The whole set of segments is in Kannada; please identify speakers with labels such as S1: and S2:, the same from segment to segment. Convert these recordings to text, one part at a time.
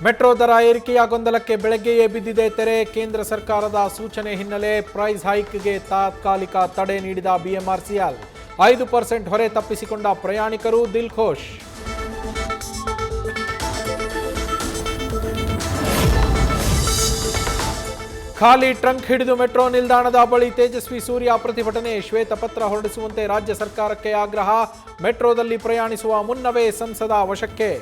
S1: ಮೆಟ್ರೋ ದರ ಏರಿಕೆಯ ಗೊಂದಲಕ್ಕೆ ಬೆಳಗ್ಗೆಯೇ ಬಿದ್ದಿದೆ ತೆರೆ. ಕೇಂದ್ರ ಸರ್ಕಾರದ ಸೂಚನೆ ಹಿನ್ನೆಲೆ ಪ್ರೈಸ್ ಹೈಕ್ಗೆ ತಾತ್ಕಾಲಿಕ ತಡೆ ನೀಡಿದ ಬಿಎಂಆರ್ಸಿಎಲ್. 5% ಹೊರೆ ತಪ್ಪಿಸಿಕೊಂಡ ಪ್ರಯಾಣಿಕರು ದಿಲ್ ಖುಷ್. ಖಾಲಿ ಟ್ರಂಕ್ ಹಿಡಿದು ಮೆಟ್ರೋ ನಿಲ್ದಾಣದ ಬಳಿ ತೇಜಸ್ವಿ ಸೂರ್ಯ ಪ್ರತಿಭಟನೆ. ಶ್ವೇತಪತ್ರ ಹೊರಡಿಸುವಂತೆ ರಾಜ್ಯ ಸರ್ಕಾರಕ್ಕೆ ಆಗ್ರಹ. ಮೆಟ್ರೋದಲ್ಲಿ ಪ್ರಯಾಣಿಸುವ ಮುನ್ನವೇ ಸಂಸದ ವಶಕ್ಕೆ.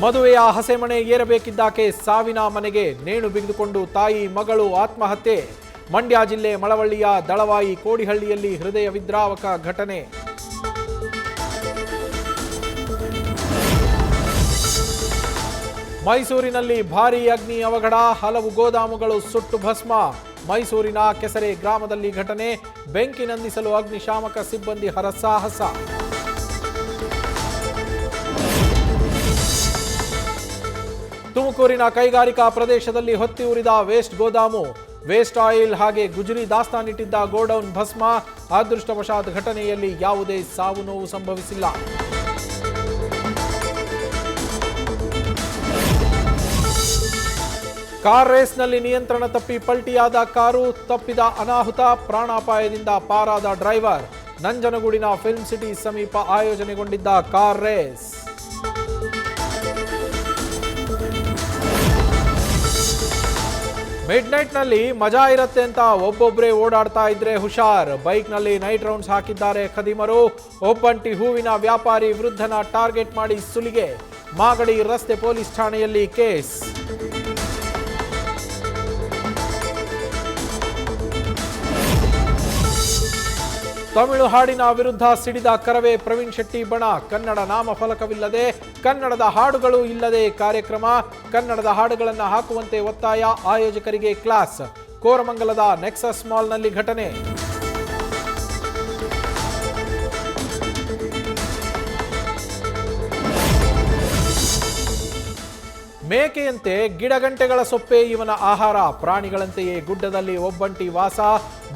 S1: ಮದುವೆಯ ಹಸೆಮಣೆ ಏರಬೇಕಿದ್ದಾಕೆ ಸಾವಿನ ಮನೆಗೆ ನೇಣು ಬಿಗಿದುಕೊಂಡು ತಾಯಿ ಮಗಳು ಆತ್ಮಹತ್ಯೆ. ಮಂಡ್ಯ ಜಿಲ್ಲೆ ಮಳವಳ್ಳಿಯ ದಳವಾಯಿ ಕೋಡಿಹಳ್ಳಿಯಲ್ಲಿ ಹೃದಯ ವಿದ್ರಾವಕ ಘಟನೆ. ಮೈಸೂರಿನಲ್ಲಿ ಭಾರೀ ಅಗ್ನಿ ಅವಘಡ, ಹಲವು ಗೋದಾಮುಗಳು ಸುಟ್ಟು ಭಸ್ಮ. ಮೈಸೂರಿನ ಕೆಸರೆ ಗ್ರಾಮದಲ್ಲಿ ಘಟನೆ, ಬೆಂಕಿ ನಂದಿಸಲು ಅಗ್ನಿಶಾಮಕ ಸಿಬ್ಬಂದಿ ಹರಸಾಹಸ. ತುಮಕೂರಿನ ಕೈಗಾರಿಕಾ ಪ್ರದೇಶದಲ್ಲಿ ಹೊತ್ತಿ ಉರಿದ ವೇಸ್ಟ್ ಗೋದಾಮು. ವೇಸ್ಟ್ ಆಯಿಲ್ ಹಾಗೆ ಗುಜರಿ ದಾಸ್ತಾನಿಟ್ಟಿದ್ದ ಗೋಡೌನ್ ಭಸ್ಮ. ಅದೃಷ್ಟವಶಾತ್ ಘಟನೆಯಲ್ಲಿ ಯಾವುದೇ ಸಾವು ನೋವು ಸಂಭವಿಸಿಲ್ಲ. ಕಾರ್ ರೇಸ್ನಲ್ಲಿ ನಿಯಂತ್ರಣ ತಪ್ಪಿ ಪಲ್ಟಿಯಾದ ಕಾರು, ತಪ್ಪಿದ ಅನಾಹುತ, ಪ್ರಾಣಾಪಾಯದಿಂದ ಪಾರಾದ ಡ್ರೈವರ್. ನಂಜನಗೂಡಿನ ಫಿಲ್ಮ್ ಸಿಟಿ ಸಮೀಪ ಆಯೋಜನೆಗೊಂಡಿದ್ದ ಕಾರ್ ರೇಸ್. ಮಿಡ್ ನೈಟ್ನಲ್ಲಿ ಮಜಾ ಇರುತ್ತೆ ಅಂತ ಒಬ್ಬೊಬ್ಬರೇ ಓಡಾಡ್ತಾ ಇದ್ರೆ ಹುಷಾರ್. ಬೈಕ್ನಲ್ಲಿ ನೈಟ್ ರೌಂಡ್ಸ್ ಹಾಕಿದ್ದಾರೆ ಖದೀಮರು. ಒಬ್ಬಂಟಿ ಹೂವಿನ ವ್ಯಾಪಾರಿ ವೃದ್ಧನ ಟಾರ್ಗೆಟ್ ಮಾಡಿ ಸುಲಿಗೆ. ಮಾಗಡಿ ರಸ್ತೆ ಪೊಲೀಸ್ ಠಾಣೆಯಲ್ಲಿ ಕೇಸ್. ತಮಿಳು ಹಾಡಿನ ವಿರುದ್ಧ ಸಿಡಿದ ಕರವೇ ಪ್ರವೀಣ್ ಶೆಟ್ಟಿ ಬಣ. ಕನ್ನಡ ನಾಮಫಲಕವಿಲ್ಲದೆ, ಕನ್ನಡದ ಹಾಡುಗಳು ಇಲ್ಲದೆ ಕಾರ್ಯಕ್ರಮ. ಕನ್ನಡದ ಹಾಡುಗಳನ್ನು ಹಾಕುವಂತೆ ಒತ್ತಾಯ, ಆಯೋಜಕರಿಗೆ ಕ್ಲಾಸ್. ಕೋರಮಂಗಲದ ನೆಕ್ಸಸ್ ಮಾಲ್ನಲ್ಲಿ ಘಟನೆ. ಮೇಕೆಯಂತೆ ಗಿಡಗಂಟೆಗಳ ಸೊಪ್ಪೆ ಇವನ ಆಹಾರ. ಪ್ರಾಣಿಗಳಂತೆಯೇ ಗುಡ್ಡದಲ್ಲಿ ಒಬ್ಬಂಟಿ ವಾಸ.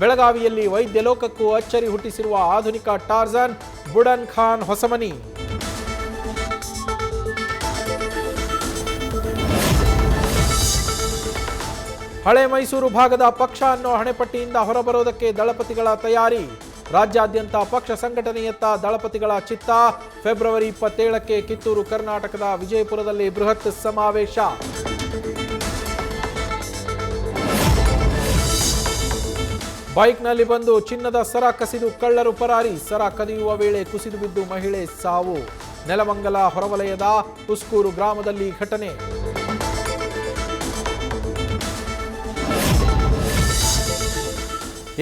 S1: ಬೆಳಗಾವಿಯಲ್ಲಿ ವೈದ್ಯ ಲೋಕಕ್ಕೂ ಅಚ್ಚರಿ ಹುಟ್ಟಿಸಿರುವ ಆಧುನಿಕ ಟಾರ್ಜನ್, ಬುಡನ್ ಖಾನ್ ಹೊಸಮನಿ. ಹಳೆ ಮೈಸೂರು ಭಾಗದ ಪಕ್ಷ ಅನ್ನೋ ಹಣೆಪಟ್ಟಿಯಿಂದ ಹೊರಬರೋದಕ್ಕೆ ದಳಪತಿಗಳ ತಯಾರಿ. ರಾಜ್ಯಾದ್ಯಂತ ಪಕ್ಷ ಸಂಘಟನೆಯತ್ತ ದಳಪತಿಗಳ ಚಿತ್ತ. ಫೆಬ್ರವರಿ 27ಕ್ಕೆ ಕಿತ್ತೂರು ಕರ್ನಾಟಕದ ವಿಜಯಪುರದಲ್ಲಿ ಬೃಹತ್ ಸಮಾವೇಶ. ಬೈಕ್ನಲ್ಲಿ ಬಂದು ಚಿನ್ನದ ಸರ ಕಸಿದು ಕಳ್ಳರು ಪರಾರಿ. ಸರ ಕದಿಯುವ ವೇಳೆ ಕುಸಿದು ಬಿದ್ದು ಮಹಿಳೆ ಸಾವು. ನೆಲಮಂಗಲ ಹೊರವಲಯದ ಉಸ್ಕೂರು ಗ್ರಾಮದಲ್ಲಿ ಘಟನೆ.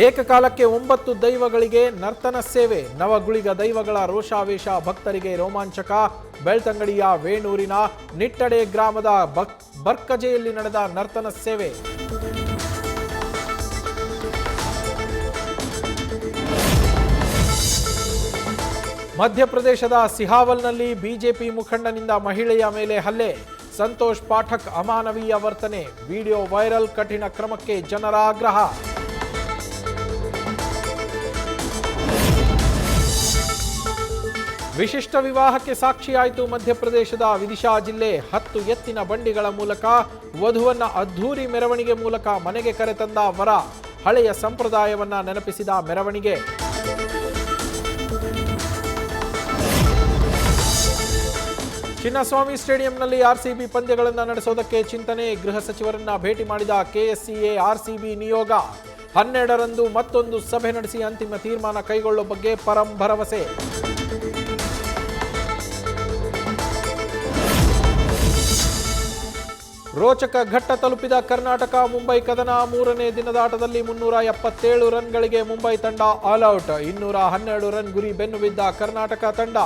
S1: ಏಕಕಾಲಕ್ಕೆ 9 ದೈವಗಳಿಗೆ ನರ್ತನ ಸೇವೆ. ನವಗುಳಿಗ ದೈವಗಳ ರೋಷಾವೇಶ ಭಕ್ತರಿಗೆ ರೋಮಾಂಚಕ. ಬೆಳ್ತಂಗಡಿಯ ವೇಣೂರಿನ ನಿಟ್ಟಡೆ ಗ್ರಾಮದ ಬರ್ಕಜೆಯಲ್ಲಿ ನಡೆದ ನರ್ತನ ಸೇವೆ. ಮಧ್ಯಪ್ರದೇಶದ ಸಿಹಾವಲ್ನಲ್ಲಿ ಬಿಜೆಪಿ ಮುಖಂಡನಿಂದ ಮಹಿಳೆಯ ಮೇಲೆ ಹಲ್ಲೆ. ಸಂತೋಷ್ ಪಾಠಕ್ ಅಮಾನವೀಯ ವರ್ತನೆ. ವಿಡಿಯೋ ವೈರಲ್, ಕಠಿಣ ಕ್ರಮಕ್ಕೆ ಜನರ ಆಗ್ರಹ. ವಿಶಿಷ್ಟ ವಿವಾಹಕ್ಕೆ ಸಾಕ್ಷಿಯಾಯಿತು ಮಧ್ಯಪ್ರದೇಶದ ವಿದಿಶಾ ಜಿಲ್ಲೆ. 10 ಎತ್ತಿನ ಬಂಡಿಗಳ ಮೂಲಕ ವಧುವನ್ನ ಅದ್ಧೂರಿ ಮೆರವಣಿಗೆ ಮೂಲಕ ಮನೆಗೆ ಕರೆತಂದ ವರ. ಹಳೆಯ ಸಂಪ್ರದಾಯವನ್ನ ನೆನಪಿಸಿದ ಮೆರವಣಿಗೆ. ಚಿನ್ನಸ್ವಾಮಿ ಸ್ಟೇಡಿಯಂನಲ್ಲಿ ಆರ್ಸಿಬಿ ಪಂದ್ಯಗಳನ್ನು ನಡೆಸೋದಕ್ಕೆ ಚಿಂತನೆ. ಗೃಹ ಸಚಿವರನ್ನ ಭೇಟಿ ಮಾಡಿದ ಕೆಎಸ್ಸಿಎ ಆರ್ಸಿಬಿ ನಿಯೋಗ. 12ರಂದು ಮತ್ತೊಂದು ಸಭೆ ನಡೆಸಿ ಅಂತಿಮ ತೀರ್ಮಾನ ಕೈಗೊಳ್ಳುವ ಬಗ್ಗೆ ಪರಂ ಭರವಸೆ. ರೋಚಕ ಘಟ್ಟ ತಲುಪಿದ ಕರ್ನಾಟಕ ಮುಂಬೈ ಕದನ. 3ನೇ ದಿನದ ಆಟದಲ್ಲಿ 377 ರನ್ಗಳಿಗೆ ಮುಂಬೈ ತಂಡ ಆಲ್ಔಟ್. 212 ರನ್ ಗುರಿ ಬೆನ್ನು ಬಿದ್ದ ಕರ್ನಾಟಕ ತಂಡ.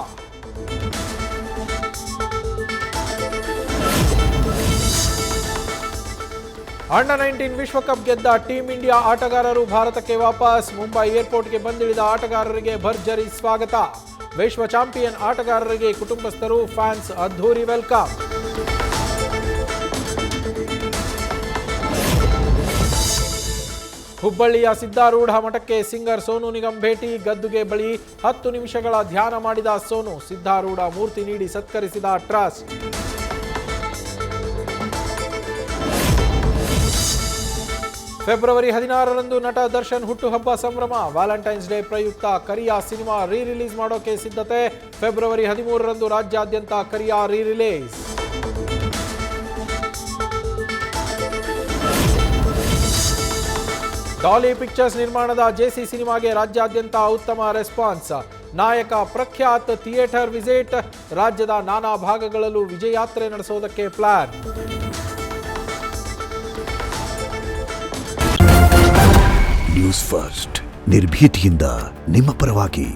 S1: ಅಂಡರ್-19 ವಿಶ್ವಕಪ್ ಗೆದ್ದ ಟೀಂ ಇಂಡಿಯಾ ಆಟಗಾರರು ಭಾರತಕ್ಕೆ ವಾಪಸ್. ಮುಂಬೈ ಏರ್ಪೋರ್ಟ್ಗೆ ಬಂದಿಳಿದ ಆಟಗಾರರಿಗೆ ಭರ್ಜರಿ ಸ್ವಾಗತ. ವಿಶ್ವ ಚಾಂಪಿಯನ್ ಆಟಗಾರರಿಗೆ ಕುಟುಂಬಸ್ಥರು, ಫ್ಯಾನ್ಸ್ ಅದ್ಧೂರಿ ವೆಲ್ಕಮ್. ಹುಬ್ಬಳ್ಳಿಯ ಸಿದ್ಧಾರೂಢ ಮಠಕ್ಕೆ ಸಿಂಗರ್ ಸೋನು ನಿಗಮ್ ಭೇಟಿ, ಗದ್ದುಗೆ ಬಳಿ 10 ನಿಮಿಷಗಳ ಧ್ಯಾನ ಮಾಡಿದ ಸೋನು, ಸಿದ್ಧಾರೂಢ ಮೂರ್ತಿ ನೀಡಿ ಸತ್ಕರಿಸಿದ ಟ್ರಸ್ಟ್. ಫೆಬ್ರವರಿ 16ರಂದು ನಟ ದರ್ಶನ್ ಹುಟ್ಟುಹಬ್ಬ ಸಂಭ್ರಮ, ವ್ಯಾಲೆಂಟೈನ್ಸ್ ಡೇ ಪ್ರಯುಕ್ತ ಕರಿಯಾ ಸಿನಿಮಾ ರೀ-ರಿಲೀಸ್ ಮಾಡೋಕೆ ಸಿದ್ಧತೆ. ಫೆಬ್ರವರಿ 13ರಂದು ರಾಜ್ಯಾದ್ಯಂತ ಕರಿಯಾ ರೀ-ರಿಲೀಸ್. ಡಾಲಿ ಪಿಕ್ಚರ್ಸ್ ನಿರ್ಮಾಣದ ಜೆಸಿ ಸಿನಿಮಾಗೆ ರಾಜ್ಯಾದ್ಯಂತ ಉತ್ತಮ ರೆಸ್ಪಾನ್ಸ್. ನಾಯಕ ಪ್ರಖ್ಯಾತ್ ಥಿಯೇಟರ್ ವಿಸಿಟ್, ರಾಜ್ಯದ ನಾನಾ ಭಾಗಗಳಲ್ಲೂ ವಿಜಯಯಾತ್ರೆ ನಡೆಸೋದಕ್ಕೆ ಪ್ಲಾನ್.
S2: ನ್ಯೂಸ್ ಫಸ್ಟ್, ನಿರ್ಭೀತಿಯಿಂದ ನಿಮ್ಮ ಪರವಾಗಿ.